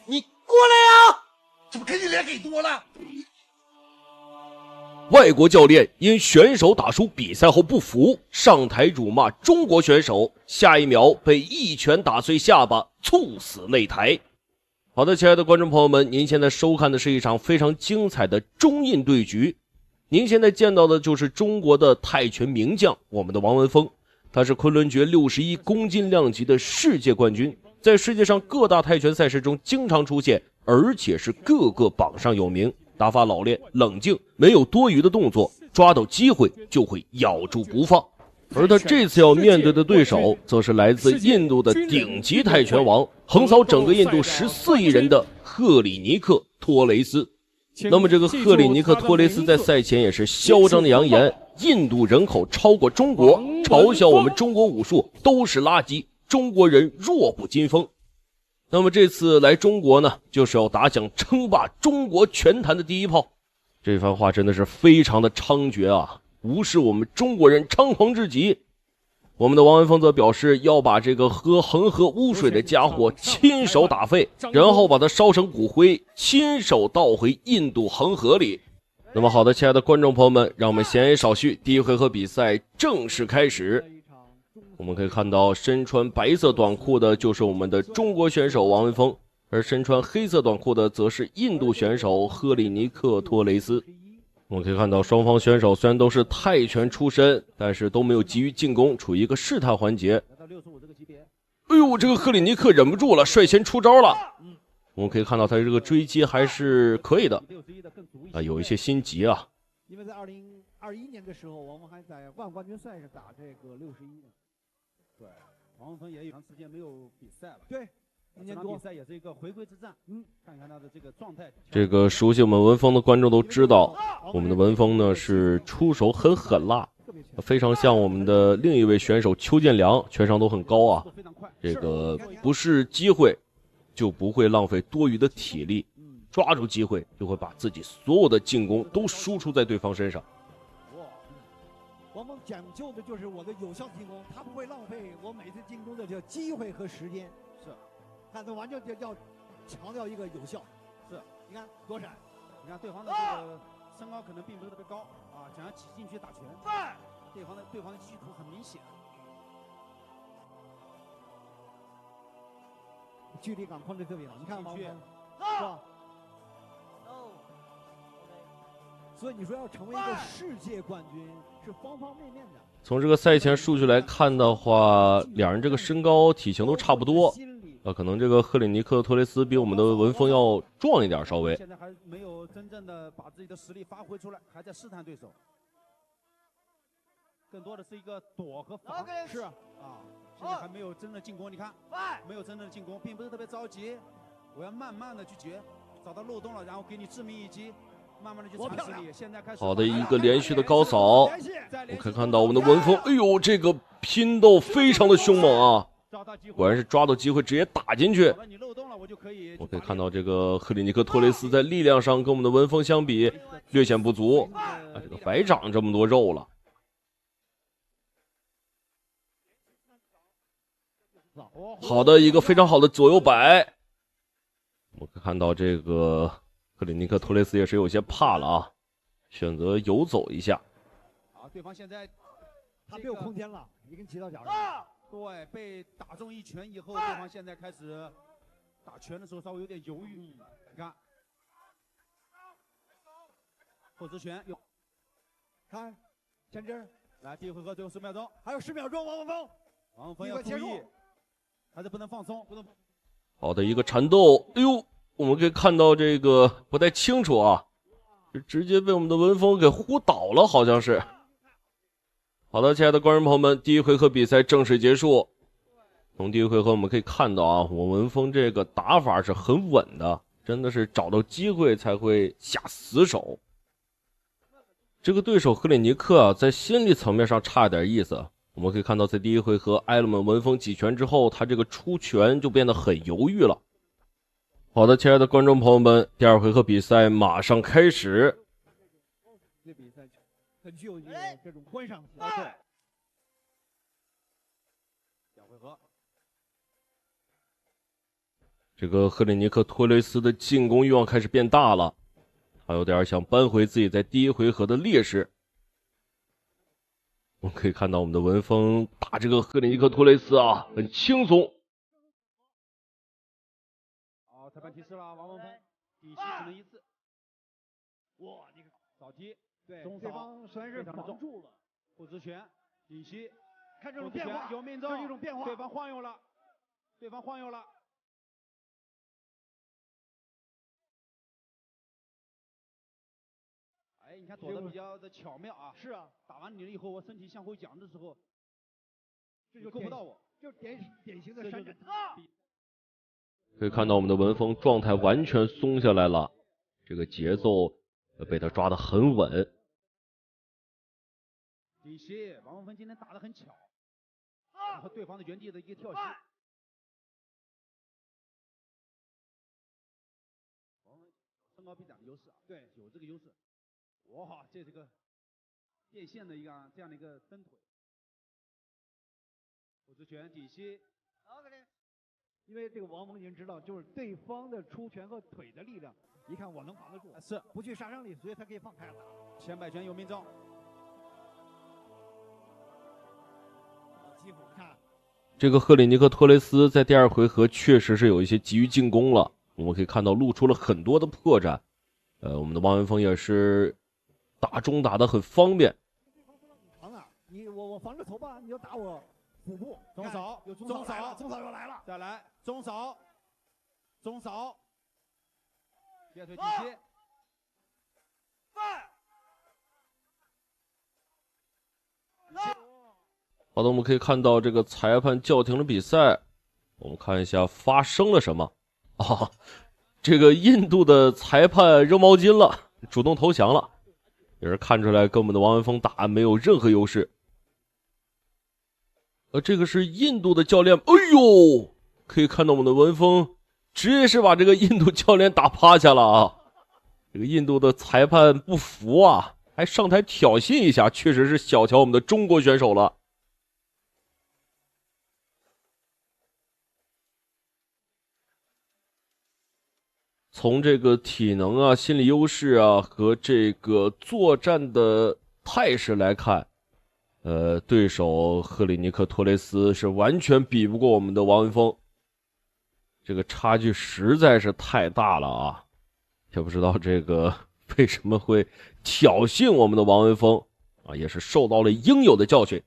你过来呀！这不给你脸给多了？外国教练因选手打输比赛后不服，上台辱骂中国选手，下一秒被一拳打碎下巴，猝死擂台。好的，亲爱的观众朋友们，您现在收看的是一场非常精彩的中印对局。您现在见到的就是中国的泰拳名将，我们的王文峰，他是昆仑决61公斤量级的世界冠军，在世界上各大泰拳赛事中经常出现，而且是各个榜上有名。打法老练，冷静，没有多余的动作，抓到机会就会咬住不放。而他这次要面对的对手，则是来自印度的顶级泰拳王，横扫整个印度14亿人的赫里尼克·托雷斯。那么这个赫里尼克·托雷斯在赛前也是嚣张的扬言，印度人口超过中国，嘲笑我们中国武术都是垃圾，中国人弱不禁风。那么这次来中国呢，就是要打响称霸中国拳坛的第一炮。这番话真的是非常的猖獗啊，无视我们中国人猖狂至极。我们的王文峰则表示要把这个喝恒河污水的家伙亲手打废，然后把他烧成骨灰，亲手倒回印度恒河里。那么好的，亲爱的观众朋友们，让我们闲言少叙，第一回合比赛正式开始。我们可以看到身穿白色短裤的就是我们的中国选手王文峰，而身穿黑色短裤的则是印度选手赫里尼克·托雷斯。我们可以看到双方选手虽然都是泰拳出身，但是都没有急于进攻，处于一个试探环节。哎呦，这个赫里尼克忍不住了，率先出招了。我们可以看到他这个追击还是可以的啊，有一些心急啊。因为在2021年的时候，我们还在万冠军赛上打这个61呢。对，王文峰也有长时间没有比赛了。对，这场比赛也是一个回归之战。看看他的这个状态。这个熟悉我们文峰的观众都知道，我们的文峰呢是出手很狠辣，非常像我们的另一位选手邱建良，全场都很高啊。这个不是机会，就不会浪费多余的体力，抓住机会就会把自己所有的进攻都输出在对方身上。王峰讲究的就是我的有效进攻，他不会浪费我每次进攻的这机会和时间。是，他的完全要强调一个有效。是，你看躲闪，你看对方的这个身高可能并不是特别高啊，想要挤进去打拳，对方的企图很明显。距离感控制特别好，你看王峰，是吧？所以你说要成为一个世界冠军，是方方面面的。从这个赛前数据来看的话，两人这个身高体型都差不多，可能这个赫里尼克·托雷斯比我们的文峰要壮一点，稍微。现在还没有真正的把自己的实力发挥出来，还在试探对手。更多的是一个躲和防。是啊，现在还没有真的进攻。你看，没有真正的进攻，并不是特别着急。我要慢慢的去截，找到漏洞了，然后给你致命一击。慢慢的去尝试力，现在开始。好的一个连续的高扫，我可以看到我们的文峰，哎呦，这个拼斗非常的凶猛啊！果然是抓到机会直接打进去。我可以看到这个赫里尼克·托雷斯在力量上跟我们的文峰相比略显不足啊，这个白长这么多肉了。好的一个非常好的左右摆，我可以看到这个赫里尼克·托雷斯也是有些怕了啊，选择游走一下。好，对方现在他没有空间了，已经骑到脚上。对，被打中一拳以后，对方现在开始打拳的时候稍微有点犹豫。你看，后直拳有，看前肢。来，第一回合最后10秒钟，还有10秒钟，王文峰要注意，还是不能放松，不能。好的一个缠斗，哎呦！我们可以看到这个不太清楚啊，直接被我们的文峰给呼倒了，好像是。好的，亲爱的观众朋友们，第一回合比赛正式结束。从第一回合我们可以看到啊，我文峰这个打法是很稳的，真的是找到机会才会下死手。这个对手赫里尼克啊，在心理层面上差点意思。我们可以看到，在第一回合挨了我们文峰几拳之后，他这个出拳就变得很犹豫了。好的，亲爱的观众朋友们，第二回合比赛马上开始。这比赛很具有这种观赏性。对。两回合。这个赫里尼克托雷斯的进攻欲望开始变大了，他有点想扳回自己在第一回合的劣势。我们可以看到我们的文峰打这个赫里尼克托雷斯啊，很轻松。好，裁判提示了，王文峰底细只能一次。哇，你看扫踢，对，中对方虽然是防住了，护直拳，底细，看这种变化，有命中，这是一种变化，对方晃悠了，对方晃悠了。哎，你看躲得比较的巧妙啊！是啊，打完你了以后，我身体向后仰的时候，这就够不到我，就典型的闪展。可以看到我们的文峰状态完全松下来了，这个节奏被他抓得很稳。底细，王文峰今天打得很巧，然后对方的原地的一个跳膝。王文峰身高臂展的优势啊，对，有这个优势。哇，这是个变线的这样的一个蹬腿，护直拳底细。因为这个王蒙已经知道，就是对方的出拳和腿的力量，一看我能防得住，是不去杀伤力，所以他可以放开了打。前摆拳有命中。机会看，这个赫里尼克托雷斯在第二回合确实是有一些急于进攻了，我们可以看到露出了很多的破绽。我们的王文峰也是打中打得很方便。防哪？我防着头吧，你要打我腹部。中扫，有中扫，中扫又来了，再来中扫，中扫，贴腿底细。好的，我们可以看到这个裁判叫停了比赛。我们看一下发生了什么啊？这个印度的裁判扔毛巾了，主动投降了，也是看出来跟我们的王文峰打没有任何优势。这个是印度的教练，哎呦，可以看到我们的文峰直接是把这个印度教练打趴下了啊！这个印度的裁判不服啊，还上台挑衅一下，确实是小瞧我们的中国选手了。从这个体能啊、心理优势啊和这个作战的态势来看，对手赫里尼克托雷斯是完全比不过我们的王文峰，这个差距实在是太大了啊！也不知道这个为什么会挑衅我们的王文峰啊，也是受到了应有的教训。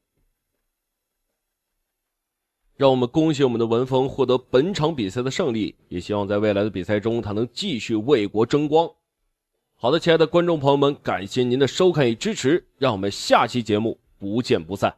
让我们恭喜我们的文峰获得本场比赛的胜利，也希望在未来的比赛中他能继续为国争光。好的，亲爱的观众朋友们，感谢您的收看与支持，让我们下期节目不见不散。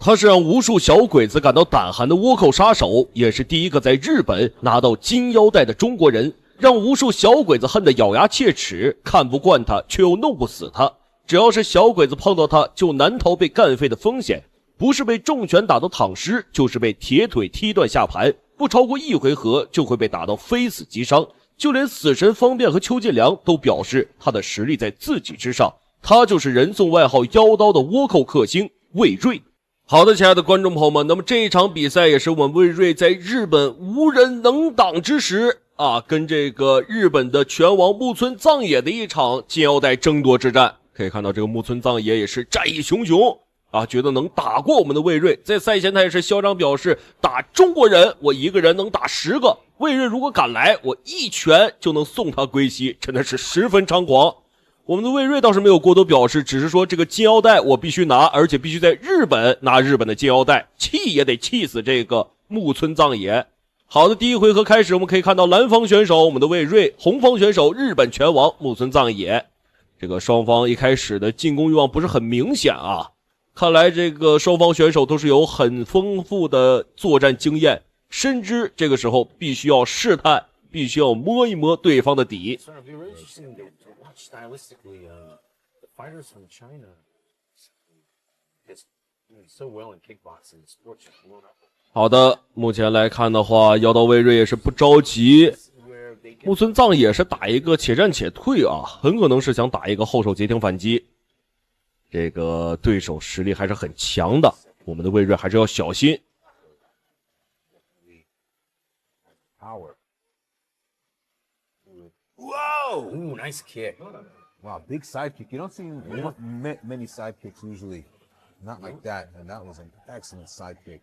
他是让无数小鬼子感到胆寒的倭寇杀手，也是第一个在日本拿到金腰带的中国人，让无数小鬼子恨得咬牙切齿，看不惯他却又弄不死他。只要是小鬼子碰到他，就难逃被干废的风险，不是被重拳打到躺尸，就是被铁腿踢断下盘，不超过一回合就会被打到非死即伤。就连死神方便和邱建良都表示他的实力在自己之上，他就是人送外号妖刀的倭寇克星魏瑞。好的，亲爱的观众朋友们，那么这一场比赛也是我们魏瑞在日本无人能挡之时啊，跟这个日本的拳王木村藏野的一场金腰带争夺之战。可以看到这个木村藏野也是战意熊熊啊，觉得能打过我们的魏瑞。在赛前他也是嚣张表示，打中国人我一个人能打10个，魏瑞如果敢来，我一拳就能送他归西，真的是十分猖狂。我们的魏瑞倒是没有过多表示，只是说这个金腰带我必须拿，而且必须在日本拿日本的金腰带，气也得气死这个木村藏野。好的，第一回合开始，我们可以看到蓝方选手我们的魏瑞，红方选手日本拳王木村藏野。这个双方一开始的进攻欲望不是很明显啊，看来这个双方选手都是有很丰富的作战经验，深知这个时候必须要试探，必须要摸一摸对方的底。Stylistically, the fighters from China 好的，目前来看的话，妖刀魏睿也是不着急，木村藏也是打一个且战且退啊，很可能是想打一个后手截停反击。这个对手实力还是很强的，我们的魏睿还是要小心。Whoa! Ooh, nice kick. Wow, big side kick. You don't see many side kicks usually. Not like that, and that was an excellent side kick.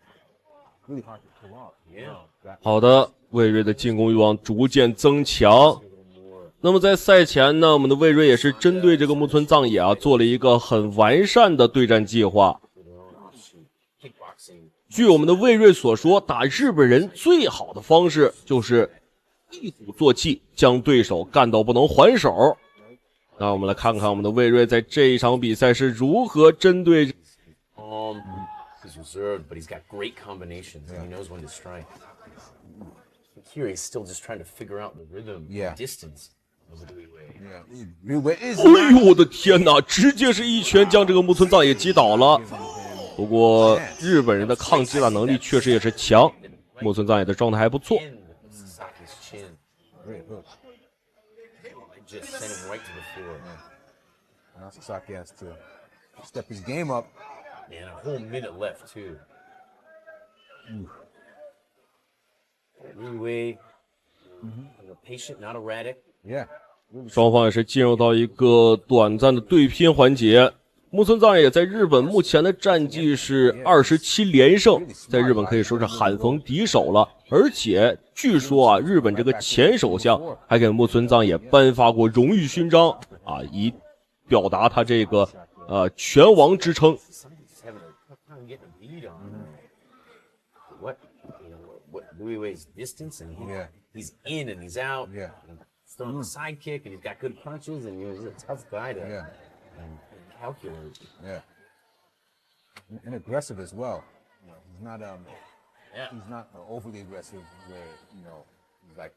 Really hard to pull off. Yeah. 好的，魏睿的进攻欲望逐渐增强。那么在赛前呢，我们的魏睿也是针对这个木村藏野啊，做了一个很完善的对战计划。据我们的魏睿所说，打日本人最好的方式就是一鼓作气，将对手干到不能还手。那我们来看看我们的魏睿在这一场比赛是如何针对。He's reserved, but he's got great combinations. And he knows when to strike. Here he's still just trying to figure out the rhythm, distance of the Rui Wei. 哎呦我的天哪！直接是一拳将这个木村藏野击倒了。不过日本人的抗击打能力确实也是强，木村藏野的状态还不错。Just sent him right to the floor. Now Sasaki has to step his game up. And a whole minute left too. Rui Wei, patient, not erratic. Yeah. 双方也是进入到一个短暂的对拼环节。木村藏野在日本目前的战绩是27连胜，在日本可以说是罕逢敌手了。而且据说啊，日本这个前首相还给木村藏野颁发过荣誉勋章啊，以表达他这个拳王之称。What Rui Wei's distance and he's in and he's out. Yeah. He's throwing a side kick and he's got good punches and he's a tough guy to calculate. Yeah. And aggressive as well. He's not he's not overly aggressive where, he's like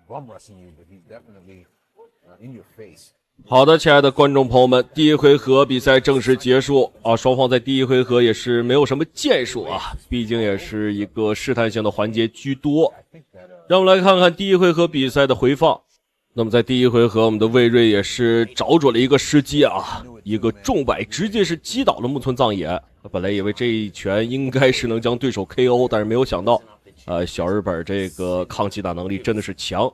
bum rushing you, but he's definitely in your face. 好的，亲爱的观众朋友们，第一回合比赛正式结束啊！双方在第一回合也是没有什么建树啊，毕竟也是一个试探性的环节居多。让我们来看看第一回合比赛的回放。那么在第一回合，我们的魏睿也是找准了一个时机啊，一个重摆直接是击倒了木村藏野。本来以为这一拳应该是能将对手 KO， 但是没有想到，小日本这个抗击打能力真的是强。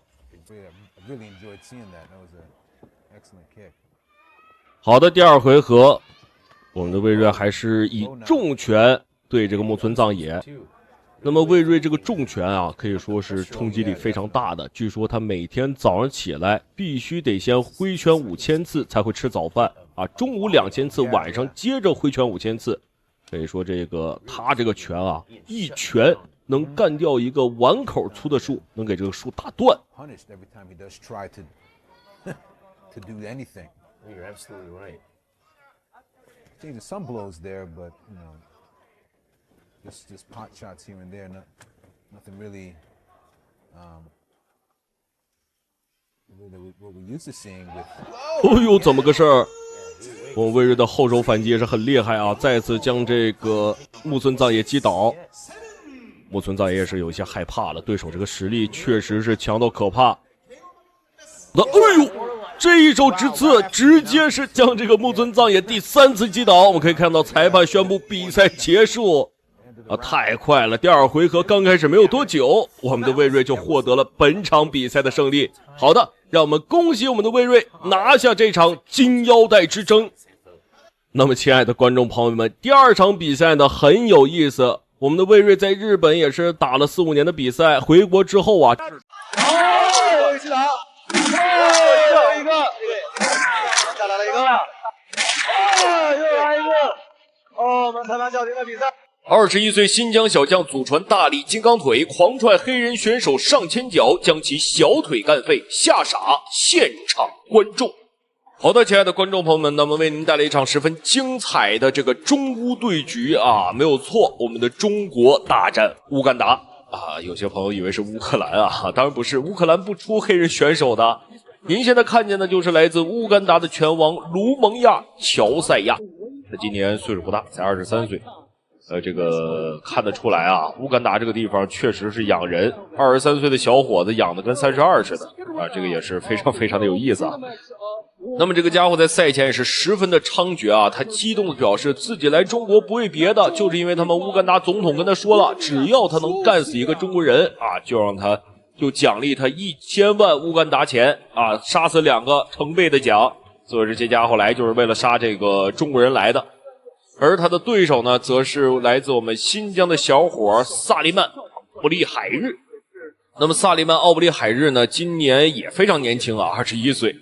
好的，第二回合，我们的魏睿还是以重拳对这个木村藏野。那么魏睿这个重拳啊，可以说是冲击力非常大的。据说他每天早上起来必须得先挥拳5000次才会吃早饭啊，中午2000次，晚上接着挥拳5000次。可以说他这个拳啊，一拳能干掉一个碗口粗的树，能给这个树打断。You're absolutely right. There's some blows there, but just pot shots here and there. Nothing really. What we're used to seeing with. 哎呦，怎么个事儿？我们魏睿的后手反击也是很厉害啊，再次将这个木村藏野击倒。木村藏野也是有一些害怕了，对手这个实力确实是强到可怕。哎呦！这一手直刺直接是将这个木村藏野第3次击倒。我们可以看到裁判宣布比赛结束啊，太快了！第二回合刚开始没有多久，我们的魏睿就获得了本场比赛的胜利。好的，让我们恭喜我们的魏睿拿下这场金腰带之争。那么亲爱的观众朋友们，第二场比赛呢很有意思，我们的魏睿在日本也是打了4、5年的比赛，回国之后啊，有一次打一个，再来了一个，又来一个，我们裁判叫停了比赛。21岁新疆小将祖传大力金刚腿，狂踹黑人选手上前脚，将其小腿干废，吓傻现场观众。好的，亲爱的观众朋友们，那么为您带来一场十分精彩的这个中乌对局啊，没有错，我们的中国大战乌干达啊，有些朋友以为是乌克兰啊，当然不是，乌克兰不出黑人选手的。您现在看见的就是来自乌干达的拳王卢蒙亚·乔赛亚。他今年岁数不大，才23岁。这个看得出来啊，乌干达这个地方确实是养人，23岁的小伙子养的跟32似的啊，这个也是非常非常的有意思啊。那么这个家伙在赛前也是十分的猖獗啊，他激动的表示自己来中国不为别的，就是因为他们乌干达总统跟他说了，只要他能干死一个中国人啊，就奖励他1000万乌干达钱啊，杀死2个成倍的奖。所以这些家伙来就是为了杀这个中国人来的。而他的对手呢，则是来自我们新疆的小伙萨利曼·奥布里海日。那么萨利曼·奥布里海日呢，今年也非常年轻啊，21岁。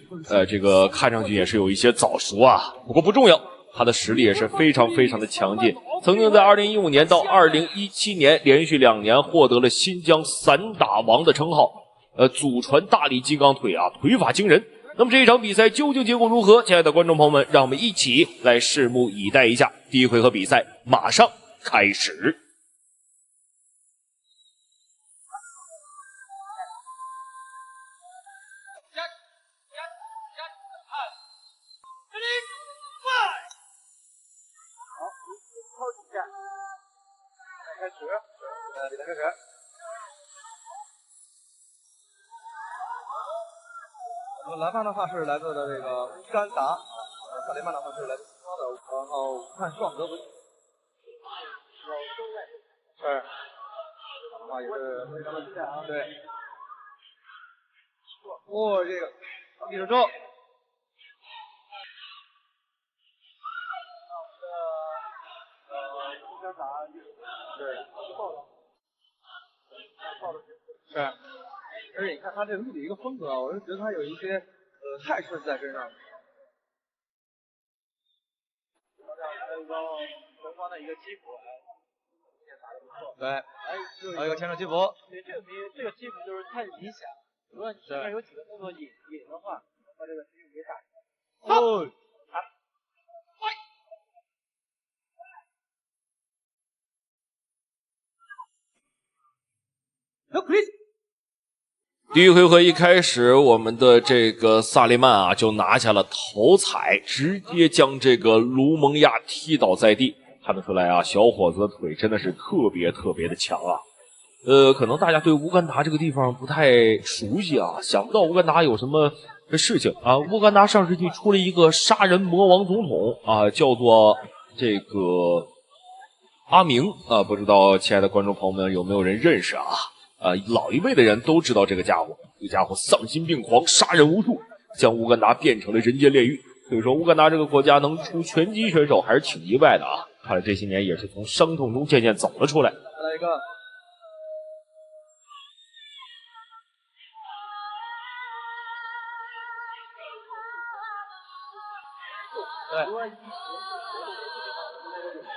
这个看上去也是有一些早熟啊，不过不重要，他的实力也是非常非常的强劲。曾经在2015年到2017年连续2年获得了新疆散打王的称号。祖传大力金刚腿啊，腿法惊人。那么这一场比赛究竟结果如何？亲爱的观众朋友们，让我们一起来拭目以待一下。第一回合比赛马上开始。比赛开始。我们蓝方的话是来自的这个乌干达，萨利曼的话是来自新疆的，然后武汉壮德文。是。啊，也是非常的厉害啊。对。哦，这个一手中。乌干达对是，而且你看他这个路的一个风格，我是觉得他有一些态势在身上。还有一个前方的一个击鼓，也打得不错。对，还有一个前手击鼓。对，这个击鼓就是太明显，如果你前面有几个动作引的话，把这个击鼓给打出来。哦。第一回合一开始，我们的这个萨利曼啊就拿下了头彩，直接将这个卢蒙亚踢倒在地。看得出来啊，小伙子的腿真的是特别特别的强啊。可能大家对乌干达这个地方不太熟悉啊，想不到乌干达有什么事情啊。乌干达上世纪出了一个杀人魔王总统啊，叫做这个阿明啊，不知道亲爱的观众朋友们有没有人认识啊？老一辈的人都知道这个家伙，这个家伙丧心病狂，杀人无数，将乌干达变成了人间炼狱。所以说，乌干达这个国家能出拳击选手还是挺意外的啊！看来这些年也是从伤痛中渐渐走了出来。再来一个。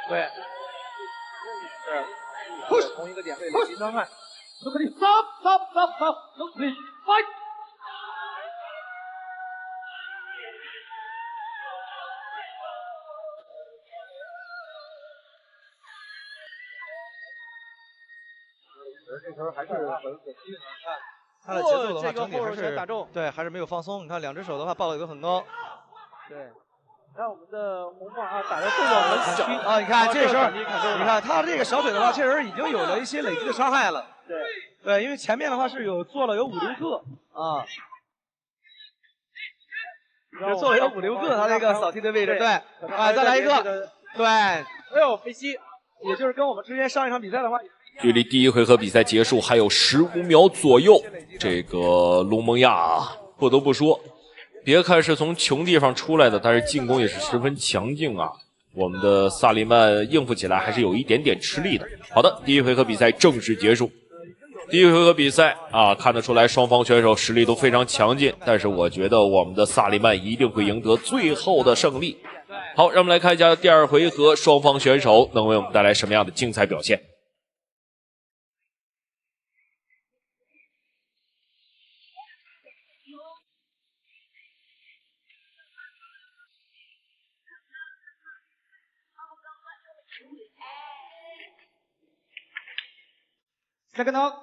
对，是同一个点位累积伤害。Look at it! Stop! Look, please, fight! 这球还是很机灵，看他的节奏的话，整体还是打中，对，还是没有放松。你看两只手的话抱的都很高，对。看我们的红棒啊，打的动作很小啊！你看这时候，你看他这个小腿的话，确实已经有了一些累积的伤害了。对，因为前面的话是做了有5-6个啊，做了有5-6个他这个扫踢的位置。对，啊，再来一个，对，哎呦，飞膝，也就是跟我们之前上一场比赛的话。距离第一回合比赛结束还有15秒左右，这个卢蒙亚啊，不得不说。别看是从穷地方出来的，但是进攻也是十分强劲啊。我们的萨利曼应付起来还是有一点点吃力的。好的，第一回合比赛正式结束。第一回合比赛啊，看得出来双方选手实力都非常强劲，但是我觉得我们的萨利曼一定会赢得最后的胜利。好，让我们来看一下第二回合双方选手能为我们带来什么样的精彩表现。Second knock。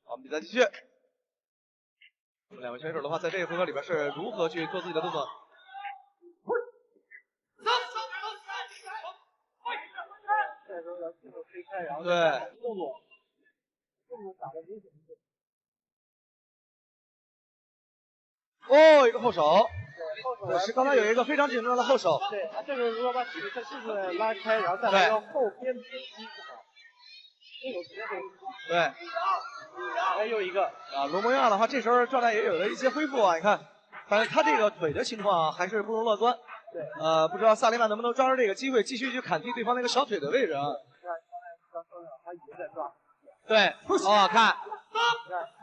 好，比赛继续。两位选手的话，在这个回合里边是如何去做自己的动作？对，动作打的明显一点。哦，一个后手。对，是刚才有一个非常紧张的后手。对，他这个如果把体势迅速的拉开，然后再来到后边拼击，这有时间可以。对。还有一个啊，罗蒙亚的话，这时候状态也有了一些恢复啊，你看，但是他这个腿的情况还是不容乐观。对。不知道萨利曼能不能抓住这个机会，继续去砍击对方那个小腿的位置啊。他一直在抓。对，哦，看，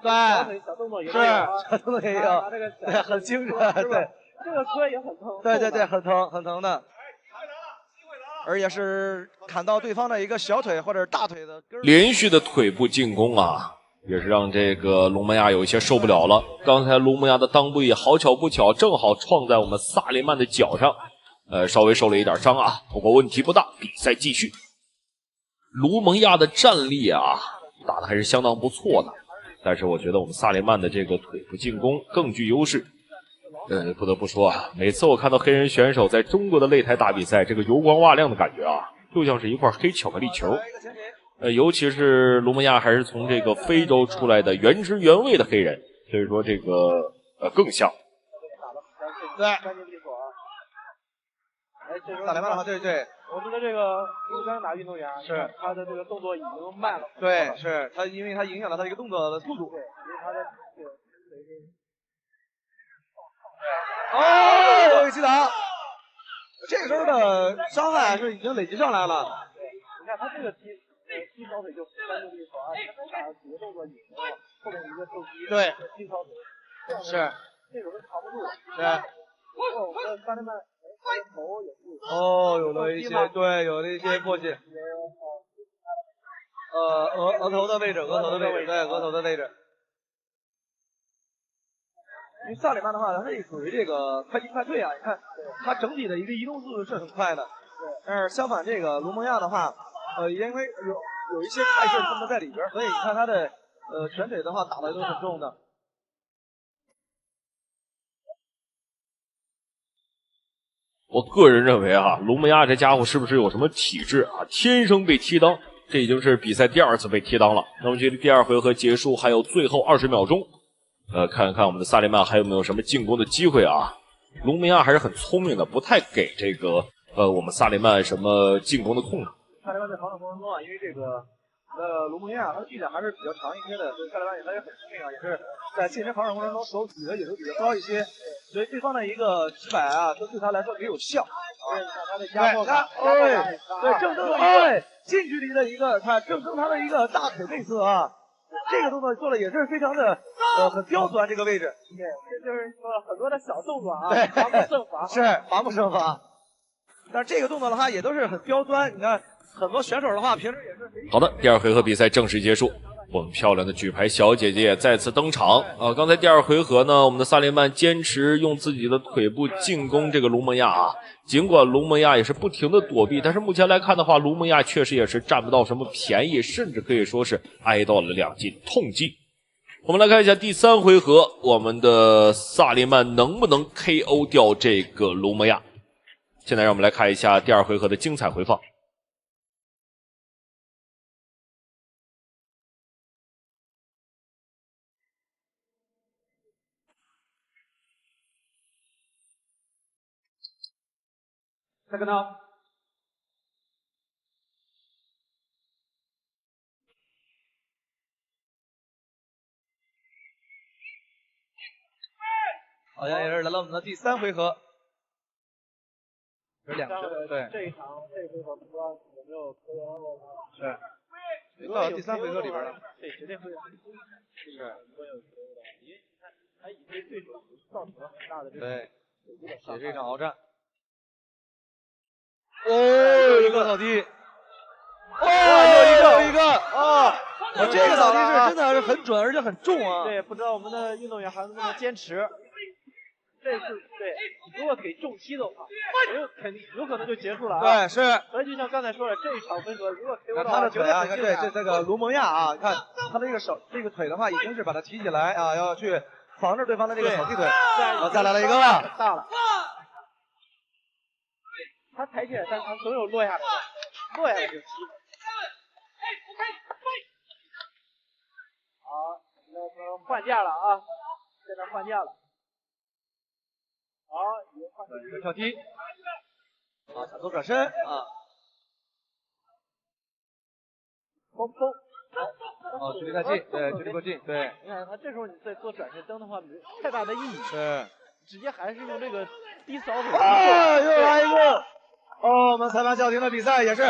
对，小动作也是，小动作也有，对，很精准，对，这个磕也很疼，对，很疼，很疼的，而且是砍到对方的一个小腿或者大腿的根。连续的腿部进攻啊，也是让这个龙门亚有一些受不了了。刚才龙门亚的裆部也好巧不巧，正好撞在我们萨利曼的脚上，稍微受了一点伤啊，不过问题不大，比赛继续。卢蒙亚的战力啊，打得还是相当不错的，但是我觉得我们萨利曼的这个腿部进攻更具优势。不得不说啊，每次我看到黑人选手在中国的擂台打比赛，这个油光瓦亮的感觉啊，就像是一块黑巧克力球。尤其是卢蒙亚还是从这个非洲出来的原汁原味的黑人，所以说这个更像。对。萨利曼的话，对，我觉得这个乌干达运动员是他的这个动作已经慢了。对，是他，因为他影响了他一个动作的速度。对，因为他的哦，有一击打，这个时候的伤害是已经累积上来了。对，你看他这个踢小腿就翻动力手啊，他能打几个动作引流，后面一个受击，对，踢小腿，是，这种是扛不住的。是。我们萨利曼头也是。哦，有了一些，对，有了一些过去。额头的位置，对，额头的位置。因为萨利曼的话，他是属于这个快进快退啊，你看他整体的一个移动速度是很快的。对。但是相反，这个卢蒙亚的话，因为有一些态势他们在里边，所以你看他的拳腿的话打的都很重的。我个人认为啊，卢蒙亚这家伙是不是有什么体质啊？天生被踢裆，这已经是比赛第2次被踢裆了。那么距离第2回合结束还有最后20秒钟，看一看我们的萨利曼还有没有什么进攻的机会啊？卢蒙亚还是很聪明的，不太给这个我们萨利曼什么进攻的空档。萨利曼在防守过程中啊，因为这个卢蒙亚他的臂展还是比较长一些的，所以萨利曼也很聪明啊，也是在近身防守过程中手举得也都比较高一些，所以对方的一个直摆啊，都对他来说也有效。对，他的压迫感，对，正中近距离的一个，看正中他的一个大腿内侧啊，这个动作做的也是非常的很刁钻这个位置。对，这就是说很多的小动作啊，对，防不胜防。是防不胜防。但是这个动作的话也都是很刁钻，你看很多选手的话平时也是。好的，第2回合比赛正式结束。我们漂亮的举牌小姐姐再次登场啊！刚才第2回合呢，我们的萨利曼坚持用自己的腿部进攻这个卢蒙亚啊，尽管卢蒙亚也是不停的躲避，但是目前来看的话，卢蒙亚确实也是占不到什么便宜，甚至可以说是挨到了2记痛击。我们来看一下第3回合，我们的萨利曼能不能 KO 掉这个卢蒙亚？现在让我们来看一下第2回合的精彩回放。再跟他。好像也是来到我们的第3回合，这2个对。这一回合不知道有没有KO。是。到第3回合里边了。对，绝对会有。是。会有 KO 的，因为你看他已对对手造成了很大的这个。对。也是一场鏖战。哦，一个扫地。又一个啊！这个扫地是真的是很准，而且很重啊。对，不知道我们的运动员还能不能坚持。这次对，如果给重击的话，有可能就结束了啊。对，是。所以就像刚才说的，这一场回合如果 KO 他的腿啊，这个卢蒙亚啊，看他的这个手这个腿的话，已经是把它提起来啊，要去防着对方的这个扫踢腿。再来了一个大了。他抬起来，但他总有落下来的，落下来就机会。好，那个换架了啊，现在换架了。好，已经换一个跳踢。啊，闪左转身啊。风。哦，距离太近，对，距离过近，对。你看他这时候你再做转身蹬的话，没太大的意义。对。直接还是用这个低扫腿。啊，又来一个。哦，我们裁判叫停的比赛也是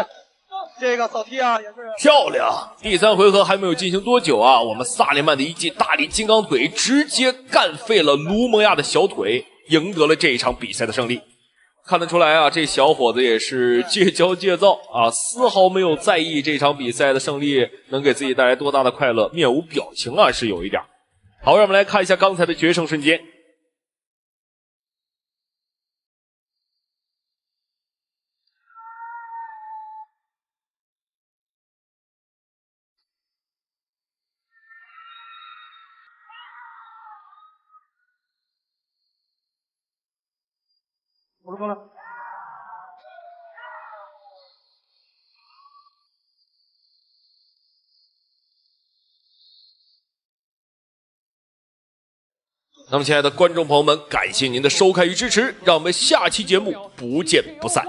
这个扫踢啊，也是漂亮。第3回合还没有进行多久啊，我们萨利曼的一记大力金刚腿直接干废了卢蒙亚的小腿，赢得了这一场比赛的胜利。看得出来啊，这小伙子也是戒骄戒躁啊，丝毫没有在意这场比赛的胜利能给自己带来多大的快乐，面无表情啊，是有一点。好，让我们来看一下刚才的决胜瞬间。过了。那么，亲爱的观众朋友们，感谢您的收看与支持，让我们下期节目不见不散。